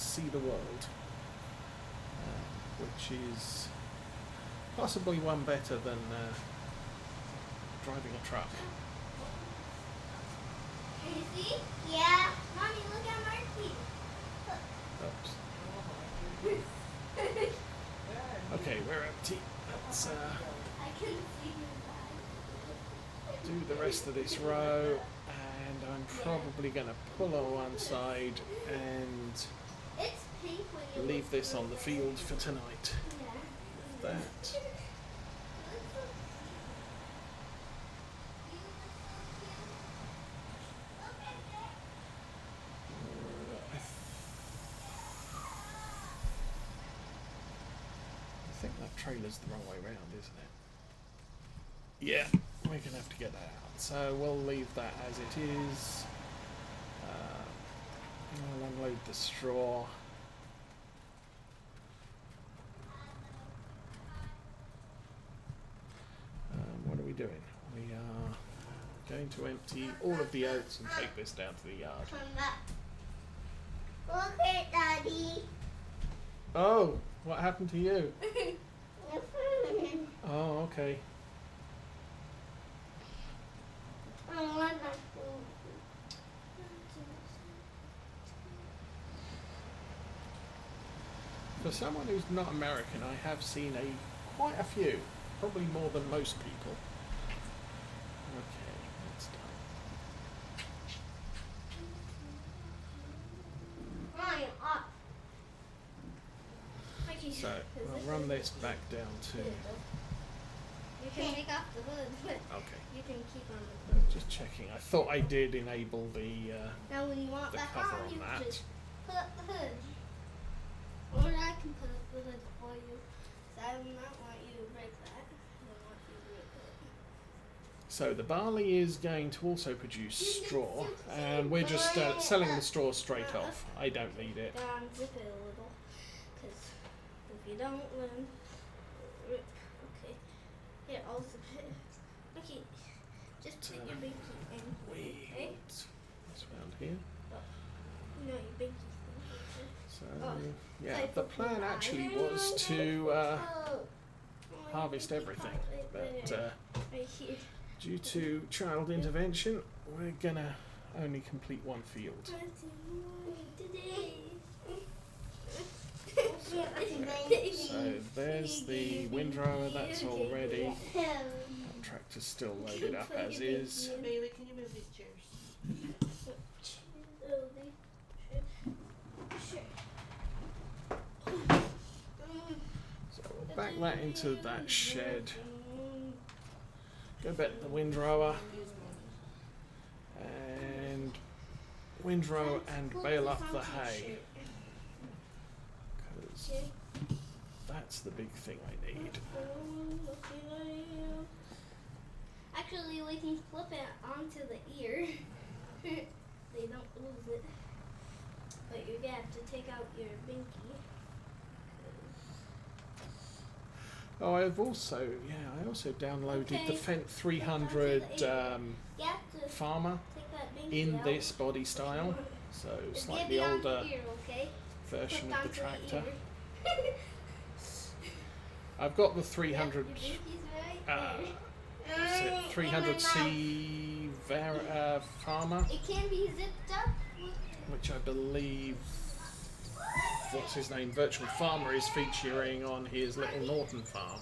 see the world, which is possibly one better than driving a truck. See? Yeah. Mommy, look at Marky. Oops. Okay, we're empty. Let's I couldn't see you. do the rest of this row, and I'm probably going to pull on one side and It's pink when you leave this on the field for tonight. Yeah. That. I think that trailer's the wrong way round, isn't it? Yeah, we're going to have to get that out. So we'll leave that as it is. I'll unload the straw. What are we doing? We are going to empty all of the oats and take this down to the yard. Okay, Daddy. Oh, what happened to you? Oh, okay. I want my food. For someone who's not American, I have seen quite a few, probably more than most people. Okay, that's done. So we'll run this back down to. You can take off the hood, but Okay. you can keep on the hood. Just checking. I thought I did enable the Now when you want the back cover on, on you that. just put up the hood. Or I can put up the hood for you. So I do not want you to break that. I don't want you to break it. So the barley is going to also produce straw, and we're just selling the straw straight off. I don't need it. Zip it a little, because if you don't, then rip. Okay. Here, I'll zip it. Okay, just put your binky in. Okay? It's around here. You know your binky thing. So yeah, the plan actually was to harvest everything, but right here. due to child intervention, we're gonna only complete one field. So there's the windrower, that's all ready. Tractor's still loaded up as is. Bailey, can you move these chairs? So we'll back that into that shed. Go back to the windrower and windrow and bale up the hay. Because that's the big thing I need. Actually, we can flip it onto the ear. They don't lose it. But you're gonna have to take out your binky. Oh, I also downloaded the Okay. Fendt 300 Farmer Take that binky in out. this body style, so It's slightly gonna be on older the ear, okay? version Flipped of the onto tractor. ear. I've got the 300, Your binky's right there. 300C Farmer, It can be zipped up. which I believe, what's his name, Virtual Farmer is featuring on his little Norton farm.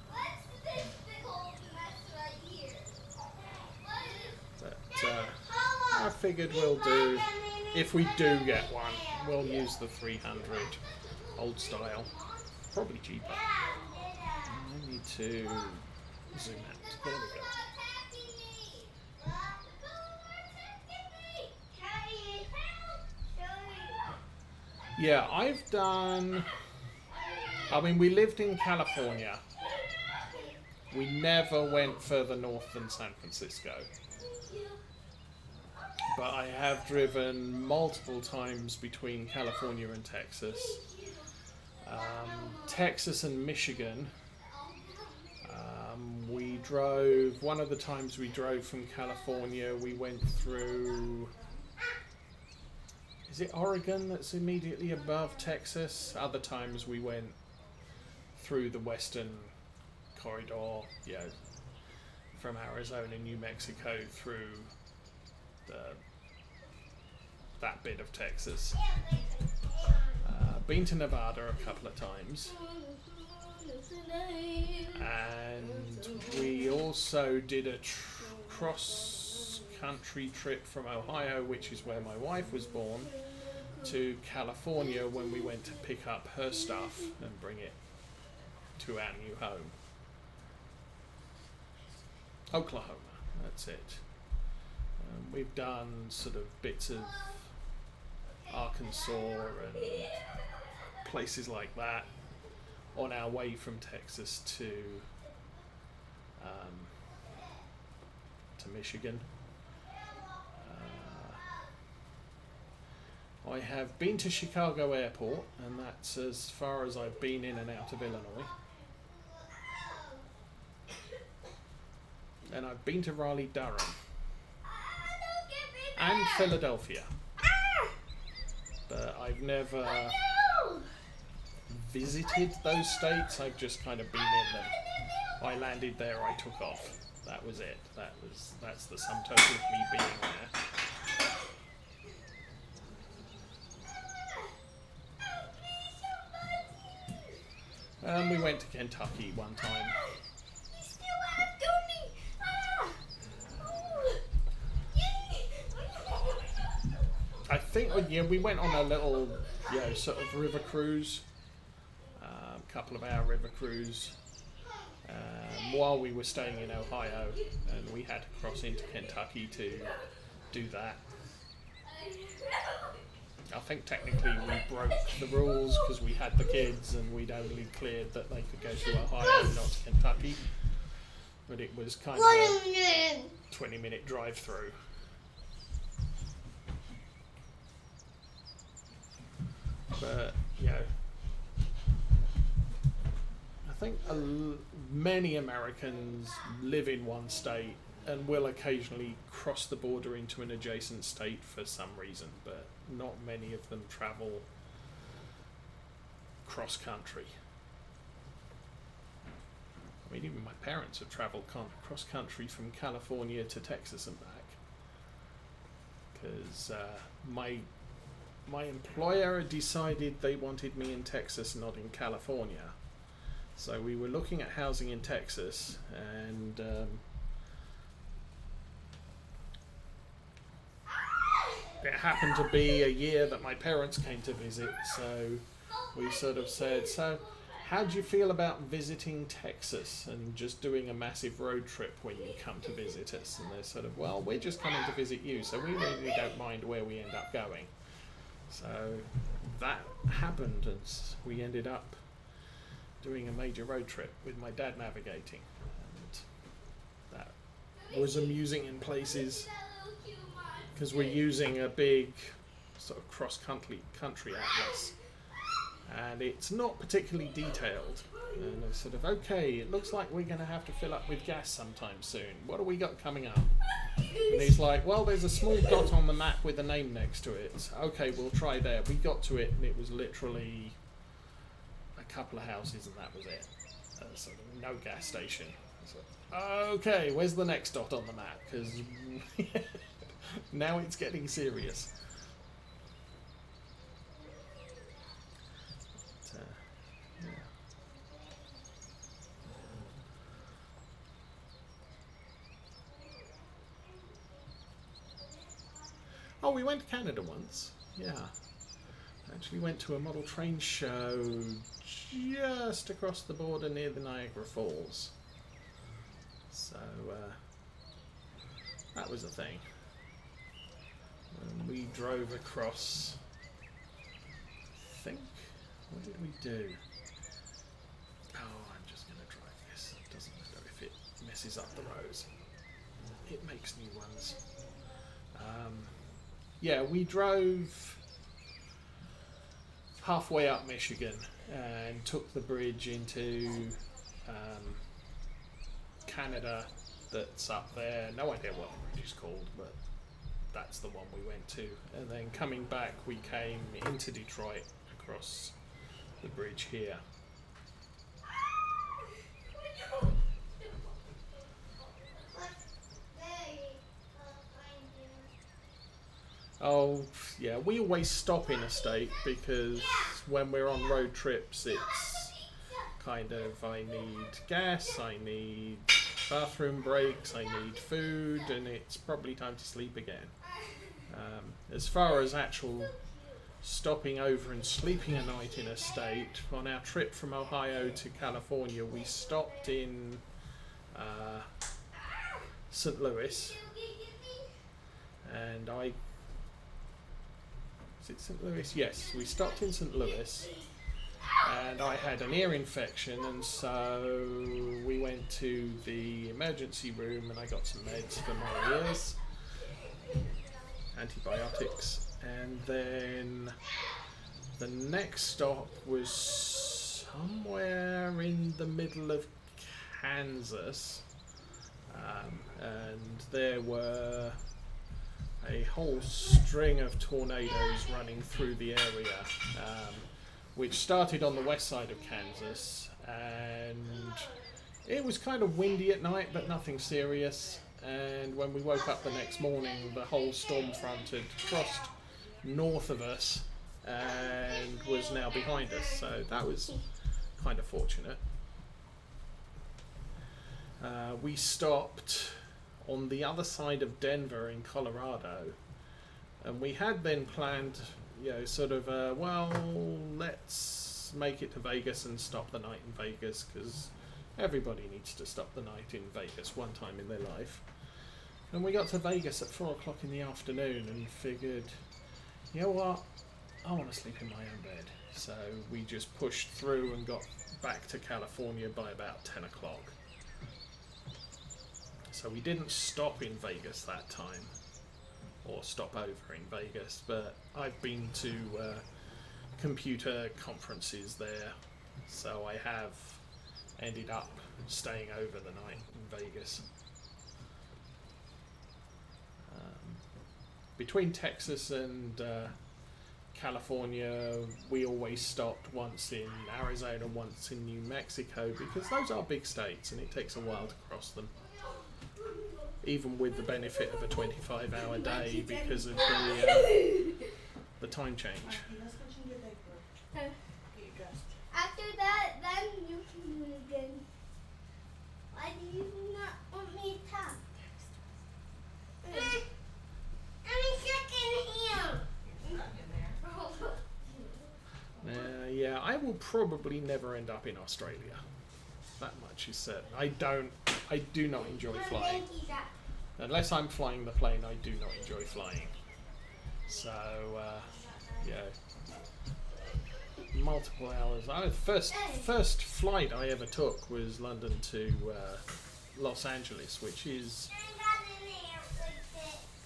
What's this big old mess right here? But I figured we'll do, if we do get one, we'll use the 300 old style, probably cheaper. I need to zoom out. There we go. Yeah, I've done, I mean, we lived in California. We never went further north than San Francisco. But I have driven multiple times between California and Texas. Texas and Michigan. We drove, one of the times we drove from California, we went through is it Oregon that's immediately above Texas? Other times we went through the western corridor, from Arizona, New Mexico through that bit of Texas. Been to Nevada a couple of times, and we also did a cross-country trip from Ohio, which is where my wife was born, to California when we went to pick up her stuff and bring it to our new home. Oklahoma, that's it. We've done sort of bits of Arkansas and places like that on our way from Texas to Michigan. I have been to Chicago Airport, and that's as far as I've been in and out of Illinois. And I've been to Raleigh-Durham and Philadelphia, but I've never visited those states. I've just kind of been in them. I landed there, I took off. That was it. That's the sum total of me being there. We went to Kentucky one time. I think we went on a little, sort of river cruise, couple of hour river cruise, while we were staying in Ohio, and we had to cross into Kentucky to do that. I think technically we broke the rules because we had the kids and we'd only cleared that they could go to Ohio, not to Kentucky. But it was kind of a 20-minute drive through. But, I think many Americans live in one state and will occasionally cross the border into an adjacent state for some reason, but not many of them travel cross-country. I mean, even my parents have travelled cross-country from California to Texas and back, because my employer decided they wanted me in Texas, not in California. So we were looking at housing in Texas, and it happened to be a year that my parents came to visit, so we sort of said, so how do you feel about visiting Texas and just doing a massive road trip when you come to visit us? And they're sort of, well, we're just coming to visit you, so we really don't mind where we end up going. So that happened, and we ended up doing a major road trip with my dad navigating, and that was amusing in places because we're using a big sort of cross-country atlas, and it's not particularly detailed. And it's sort of, okay, it looks like we're going to have to fill up with gas sometime soon. What do we got coming up? And he's like, well, there's a small dot on the map with a name next to it. Okay, we'll try there. We got to it, and it was literally a couple of houses, and that was it. Sort of no gas station. So, okay, where's the next dot on the map? Because now it's getting serious. But, yeah. Oh, we went to Canada once. Yeah. Actually went to a model train show just across the border near the Niagara Falls. So, that was a thing. And we drove across, I think, what did we do? Oh, I'm just going to drive this. It doesn't matter if it messes up the roads. It makes new ones. Yeah, we drove halfway up Michigan and took the bridge into Canada that's up there. No idea what the bridge is called, but that's the one we went to. And then coming back, we came into Detroit across the bridge here. Oh, yeah, we always stop in a state because when we're on road trips, it's kind of, I need gas, I need bathroom breaks, I need food, and it's probably time to sleep again. As far as actual stopping over and sleeping a night in a state, on our trip from Ohio to California, we stopped in St. Louis, and is it St. Louis? Yes, we stopped in St. Louis, and I had an ear infection, and so we went to the emergency room and I got some meds for my ears, antibiotics, and then the next stop was somewhere in the middle of Kansas, and there were a whole string of tornadoes running through the area, which started on the west side of Kansas, and it was kind of windy at night, but nothing serious. And when we woke up the next morning, the whole storm front had crossed north of us and was now behind us, so that was kind of fortunate. We stopped on the other side of Denver in Colorado, and we had then planned, sort of, well, let's make it to Vegas and stop the night in Vegas, because everybody needs to stop the night in Vegas one time in their life. And we got to Vegas at 4 o'clock in the afternoon and figured, you know what, I want to sleep in my own bed. So we just pushed through and got back to California by about 10 o'clock. So we didn't stop in Vegas that time, or stop over in Vegas, but I've been to computer conferences there, so I have ended up staying over the night in Vegas. Between Texas and California, we always stopped once in Arizona, once in New Mexico, because those are big states and it takes a while to cross them. Even with the benefit of a 25-hour day because of the time change. After that, then you can do it again. Why do you not want me to tap? Yeah, I will probably never end up in Australia. That much is certain. I do not enjoy flying. Unless I'm flying the plane, I do not enjoy flying. So, yeah. Multiple hours. First flight I ever took was London to Los Angeles, which is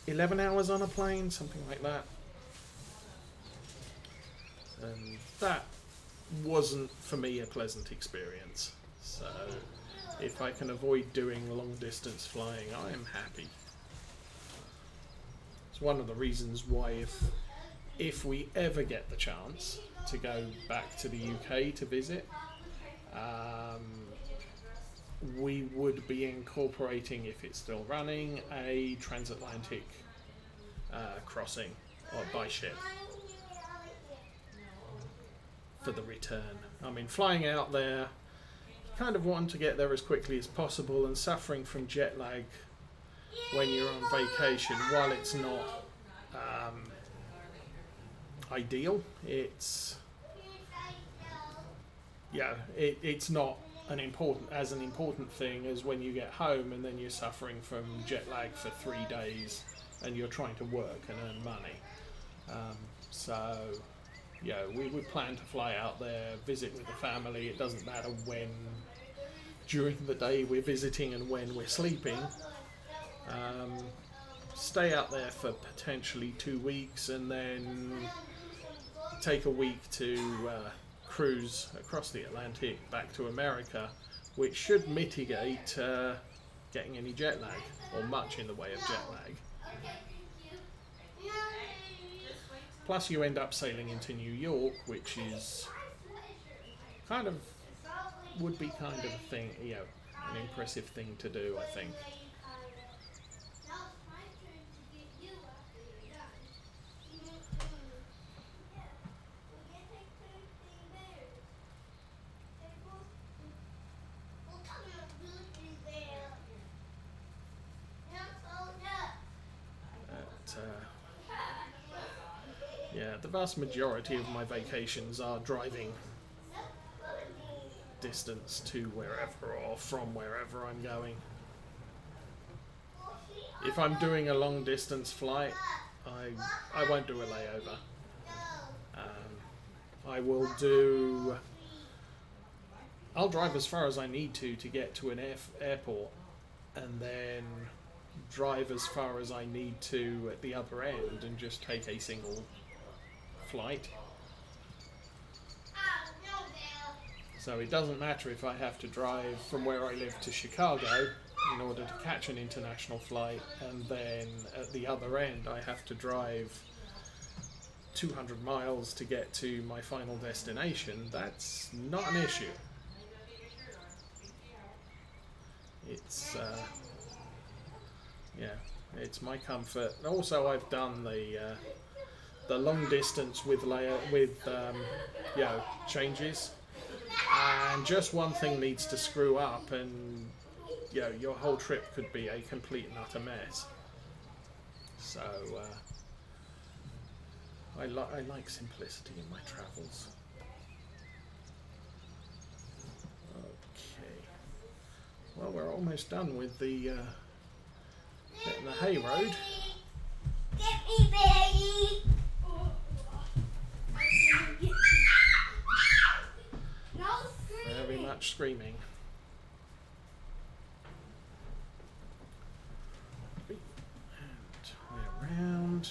11 hours on a plane, something like that. And that wasn't, for me, a pleasant experience. So, if I can avoid doing long distance flying, I am happy. It's one of the reasons why if we ever get the chance to go back to the UK to visit, we would be incorporating, if it's still running, a transatlantic crossing or by ship for the return. I mean, flying out there, kind of want to get there as quickly as possible, and suffering from jet lag when you're on vacation, while it's not ideal, it's not an important thing as when you get home and then you're suffering from jet lag for 3 days and you're trying to work and earn money. So we would plan to fly out there, visit with the family. It doesn't matter when during the day we're visiting and when we're sleeping. Stay out there for potentially 2 weeks and then take a week to cruise across the Atlantic back to America, which should mitigate getting any jet lag, or much in the way of jet lag. Plus you end up sailing into New York, which is kind of, would be kind of a thing, you know, an impressive thing to do, I think. Yeah, the vast majority of my vacations are driving distance to wherever or from wherever I'm going. If I'm doing a long distance flight, I won't do a layover. I'll drive as far as I need to get to an airport, and then drive as far as I need to at the other end and just take a single flight. So it doesn't matter if I have to drive from where I live to Chicago in order to catch an international flight, and then at the other end I have to drive 200 miles to get to my final destination. That's not an issue. It's yeah, it's my comfort. Also, I've done the long distance with changes, and just one thing needs to screw up, and your whole trip could be a complete and utter mess. So I like simplicity in my travels. Okay. Well, we're almost done with the getting the hay road. Get me, baby. No screaming. Very much screaming. And way around.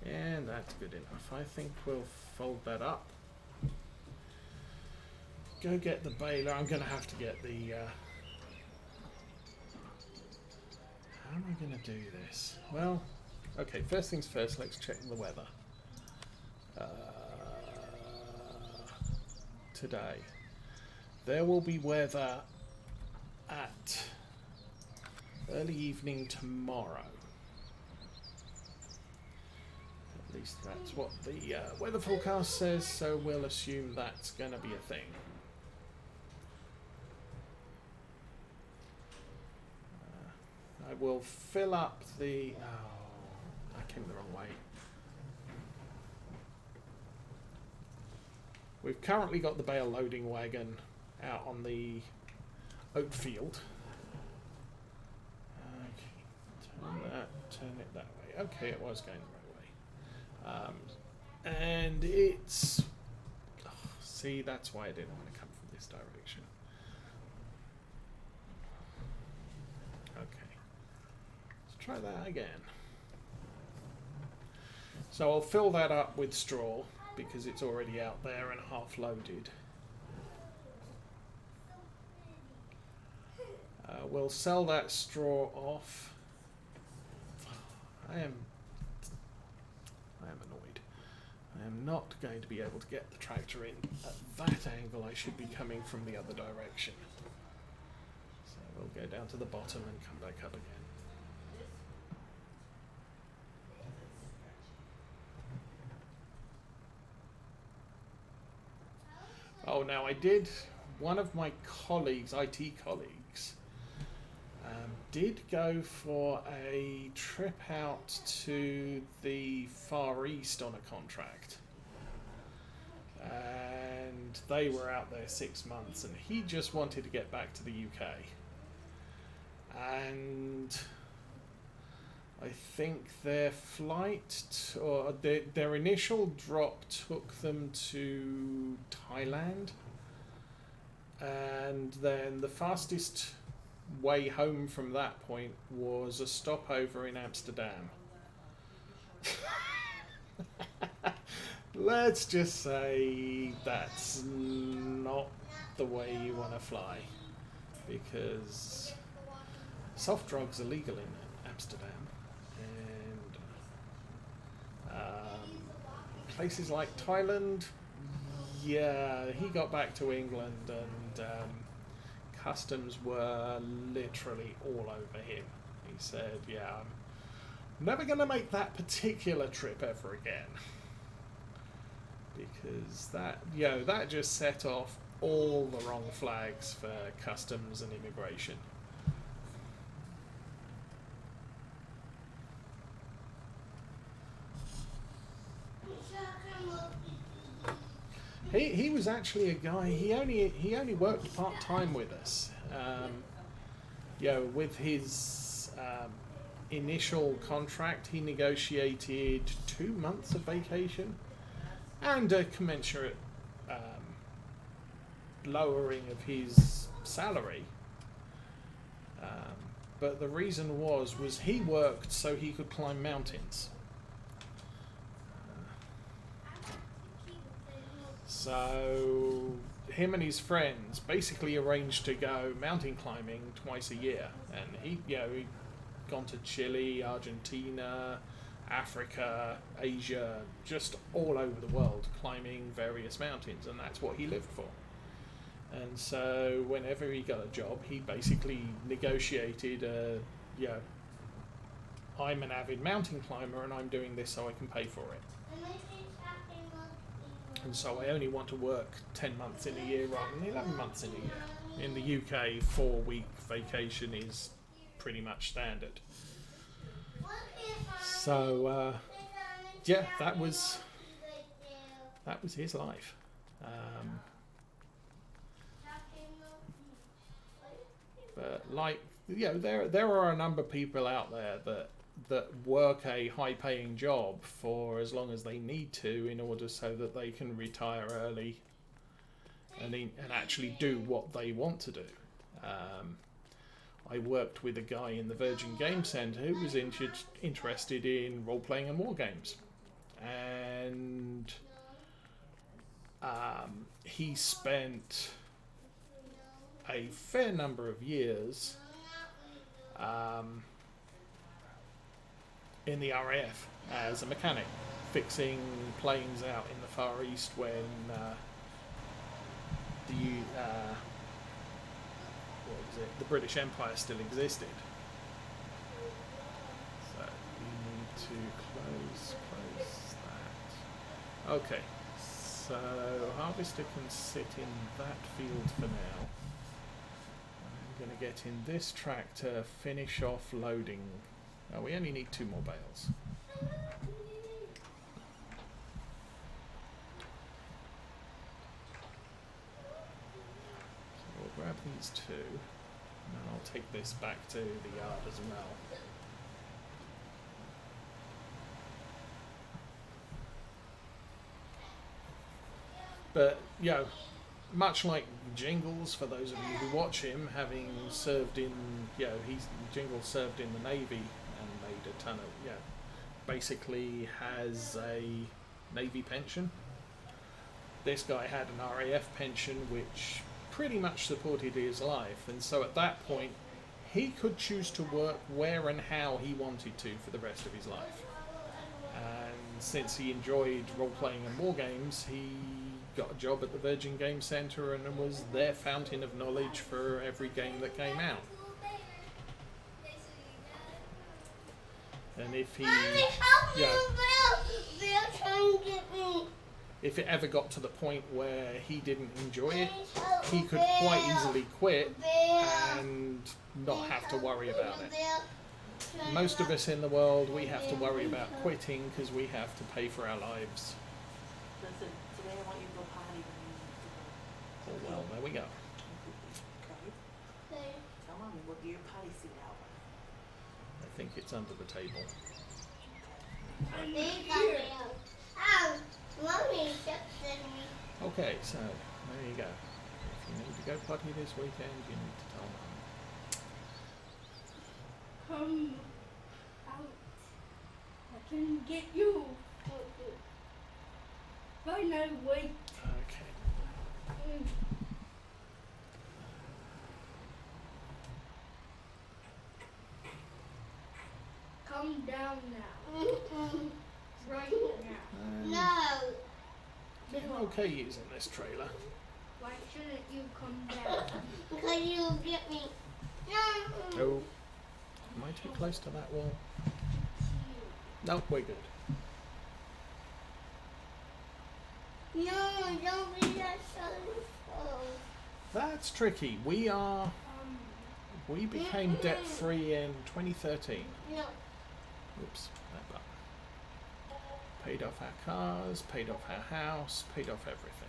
And that's good enough. I think we'll fold that up. Go get the baler. I'm going to have to get the... how am I going to do this? Well, okay, first things first, let's check the weather. Today. There will be weather at early evening tomorrow. At least that's what the weather forecast says, so we'll assume that's going to be a thing. I will fill up the... Oh, I came the wrong way. We've currently got the bale loading wagon out on the Oakfield. Okay, turn it that way. Okay, it was going the right way. And it's... Oh, see, that's why I didn't want to come from this direction. Okay. Let's try that again. So I'll fill that up with straw, because it's already out there and half loaded. We'll sell that straw off. I am annoyed. I am not going to be able to get the tractor in at that angle. I should be coming from the other direction. So we'll go down to the bottom and come back up again. Oh, now I did, one of my colleagues, IT colleagues, did go for a trip out to the Far East on a contract. And they were out there 6 months, and he just wanted to get back to the UK. And I think their flight, or their initial drop took them to Thailand, and then the fastest way home from that point was a stopover in Amsterdam. Let's just say that's not the way you want to fly, because soft drugs are legal in Amsterdam, and places like Thailand. Yeah, he got back to England, and customs were literally all over him. He said, "Yeah, I'm never going to make that particular trip ever again." Because that just set off all the wrong flags for customs and immigration. He was actually a guy. He only worked part-time with us. With his initial contract, he negotiated 2 months of vacation and a commensurate lowering of his salary. But the reason was he worked so he could climb mountains. So him and his friends basically arranged to go mountain climbing twice a year, and he'd gone to Chile, Argentina, Africa, Asia, just all over the world, climbing various mountains, and that's what he lived for. And so whenever he got a job, he basically negotiated, I'm an avid mountain climber and I'm doing this so I can pay for it. And so I only want to work 10 months in a year rather than 11 months in a year. In the UK, 4-week vacation is pretty much standard. So, that was his life. But there are a number of people out there that work a high-paying job for as long as they need to in order so that they can retire early and actually do what they want to do. I worked with a guy in the Virgin Game Centre who was interested in role-playing and war games, and he spent a fair number of years in the RAF as a mechanic, fixing planes out in the Far East when the British Empire still existed. So we need to close that. Okay, so Harvester can sit in that field for now. I'm going to get in this tractor, finish off loading. Oh, we only need 2 more bales. So we'll grab these 2, and then I'll take this back to the yard as well. But, much like Jingles, for those of you who watch him, having served in, Jingles served in the Navy and made a ton of, basically has a Navy pension. This guy had an RAF pension which pretty much supported his life, and so at that point he could choose to work where and how he wanted to for the rest of his life. And since he enjoyed role-playing and war games, he got a job at the Virgin Game Centre and was their fountain of knowledge for every game that came out. And if he, if it ever got to the point where he didn't enjoy it, he could quite easily quit and not have to worry about it. Most of us in the world, we have to worry about quitting because we have to pay for our lives. Listen, today I want you to go potty. Oh well, there we go. Okay. Tell Mommy, we'll get your potty seat out. I think it's under the table. Okay, so there you go. If you need to go potty this weekend, you need to tell Mum. Come out. I can get you. Fine, I'll wait. Okay. okay using this trailer. Why shouldn't you come down? Because you'll get me. No. Oh, am I too close to that wall? No, we're good. No, don't be that so. That's tricky. We became debt free in 2013. No. Oops, that button. Paid off our cars, paid off our house, paid off everything.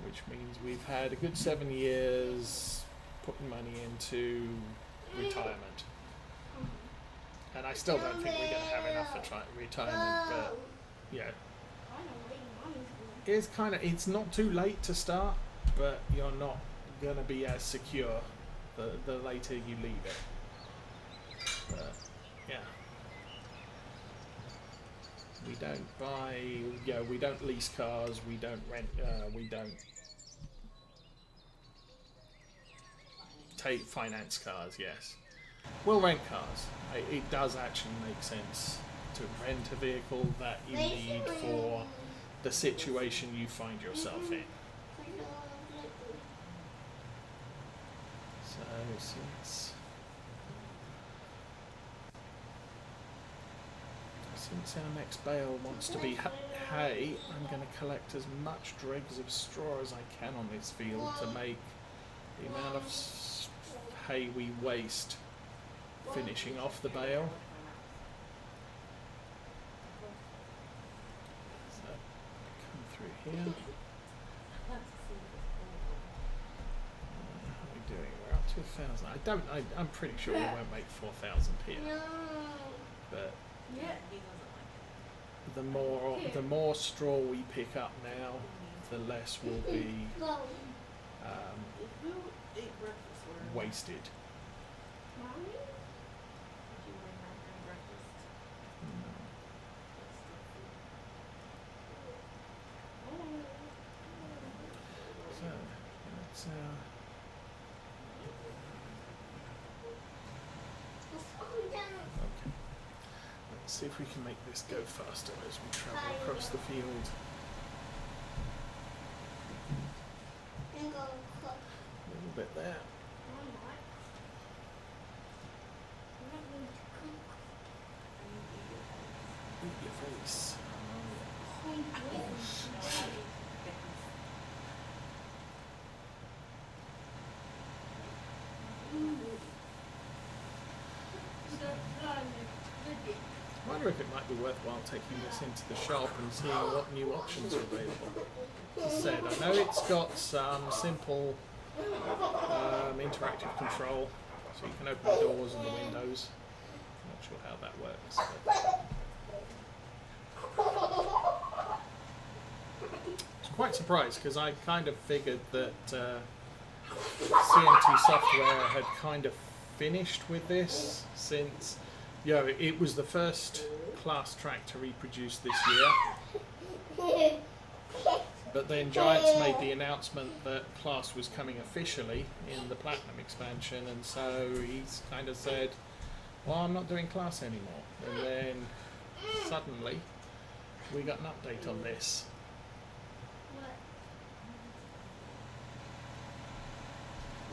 Which means we've had a good 7 years putting money into retirement. And I still don't think we're going to have enough for retirement, but yeah. It's not too late to start, but you're not going to be as secure the later you leave it. But yeah. We don't buy, we don't lease cars, we don't rent, we don't finance cars, yes. We'll rent cars. It does actually make sense to rent a vehicle that you need for the situation you find yourself in. So since our next bale wants to be hay, I'm going to collect as much dregs of straw as I can on this field to make the amount of hay we waste finishing off the bale. So come through here. How are we doing? We're up to 1,000. I'm pretty sure we won't make 4,000 here. No. But Yeah, he doesn't like it. the more straw we pick up now, the less will be Go. Who ate breakfast? Where? wasted. Mommy? Did you bring her breakfast? So let's okay. Let's see if we can make this go faster as we travel across the field. And go cook. A little bit there. I'm not. I'm not going to cook. Eat your face. I wonder if it might be worthwhile taking this into the shop and seeing what new options are available. As I said, I know it's got some simple interactive control, so you can open the doors and the windows. I'm not sure how that works. But I was quite surprised because I kind of figured that CMT Software had kind of finished with this since it was the first class track to reproduce this year. But then Giants made the announcement that class was coming officially in the Platinum expansion, and so he's kind of said, well, I'm not doing class anymore. And then suddenly we got an update on this. What?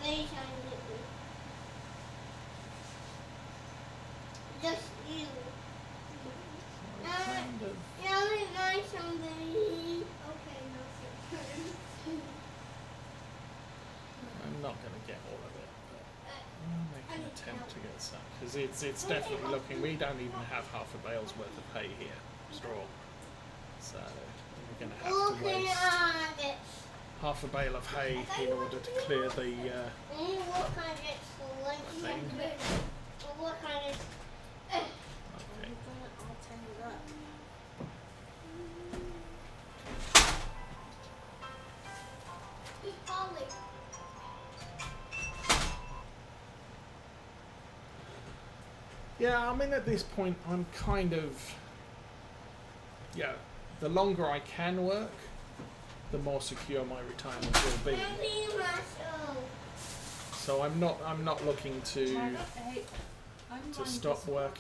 Very shiny. Just you. Kind of, Now we got somebody. Okay, no, sir. I'm not going to get all of it, but I'll make an attempt to get some, because it's definitely looking, we don't even have half a bale's worth of hay here, straw. So we're going to have to Looking waste at it. half a bale of hay in order to clear the And you look at it for lunch. thing. Look at it. Okay. I'll turn it up. Holly. Yeah, I mean, at this point, I'm kind of, the longer I can work, the more secure my retirement will be. So I'm not looking to stop working